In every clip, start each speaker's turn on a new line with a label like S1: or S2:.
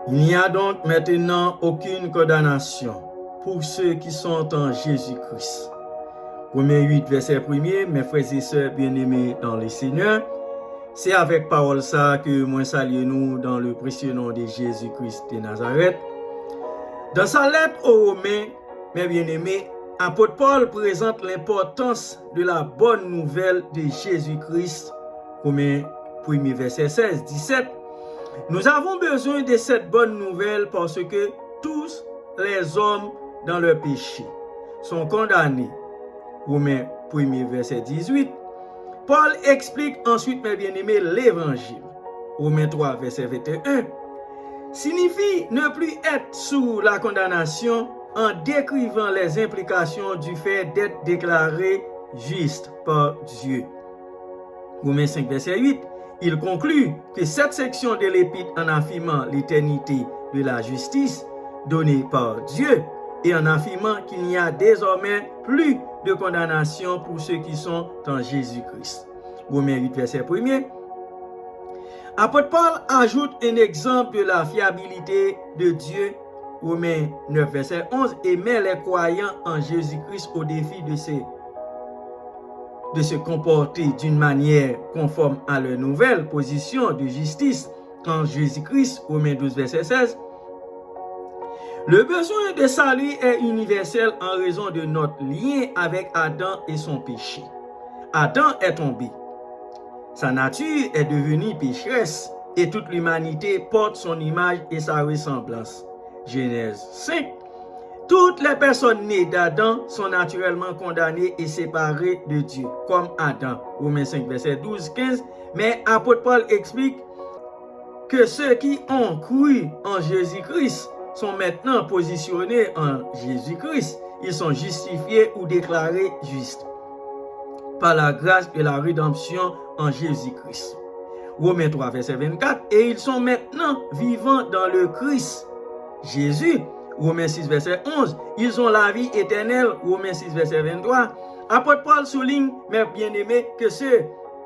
S1: Il n'y a donc maintenant aucune condamnation pour ceux qui sont en Jésus-Christ. Romains 8, verset 1er, mes frères et sœurs bien-aimés dans le Seigneur, c'est avec parole ça que moi salue nous dans le précieux nom de Jésus-Christ de Nazareth. Dans sa lettre aux Romains, mes bien-aimés, apôtre Paul présente l'importance de la bonne nouvelle de Jésus-Christ. Romains 1er, verset 16, 17. Nous avons besoin de cette bonne nouvelle parce que tous les hommes dans leur péché sont condamnés. Romains 1er, verset 18. Paul explique ensuite, mes bien-aimés, l'évangile. Romains 3, verset 21. Signifie ne plus être sous la condamnation en décrivant les implications du fait d'être déclaré juste par Dieu. Romains 5, verset 8. Il conclut que cette section de l'épître en affirmant l'éternité de la justice donnée par Dieu et en affirmant qu'il n'y a désormais plus de condamnation pour ceux qui sont en Jésus-Christ. Romains 8, verset 1er. Apôtre Paul ajoute un exemple de la fiabilité de Dieu, Romains 9, verset 11, et met les croyants en Jésus-Christ au défi de se comporter d'une manière conforme à leur nouvelle position de justice en Jésus-Christ, Romains 12, verset 16. Le besoin de salut est universel en raison de notre lien avec Adam et son péché. Adam est tombé. Sa nature est devenue pécheresse et toute l'humanité porte son image et sa ressemblance. Genèse 5. Toutes les personnes nées d'Adam sont naturellement condamnées et séparées de Dieu, comme Adam. Romains 5, verset 12, 15. Mais apôtre Paul explique que ceux qui ont cru en Jésus-Christ sont maintenant positionnés en Jésus-Christ. Ils sont justifiés ou déclarés justes par la grâce de la rédemption en Jésus-Christ. Romains 3, verset 24. Et ils sont maintenant vivants dans le Christ Jésus. Romains 6, verset 11. Ils ont la vie éternelle. Romains 6, verset 23. Apôtre Paul souligne, mes bien-aimés, que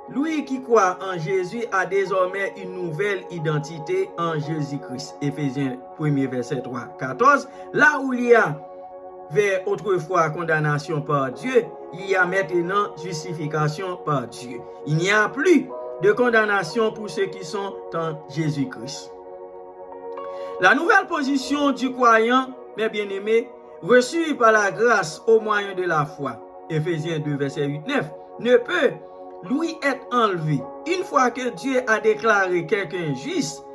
S1: lui qui croit en Jésus a désormais une nouvelle identité en Jésus-Christ. Éphésiens 1er, verset 3, 14. Là où il y a vers autrefois condamnation par Dieu, il y a maintenant justification par Dieu. Il n'y a plus de condamnation pour ceux qui sont en Jésus-Christ. La nouvelle position du croyant, mes bien-aimés, reçue par la grâce au moyen de la foi, Éphésiens 2, verset 8, 9, ne peut lui être enlevée. Une fois que Dieu a déclaré quelqu'un juste,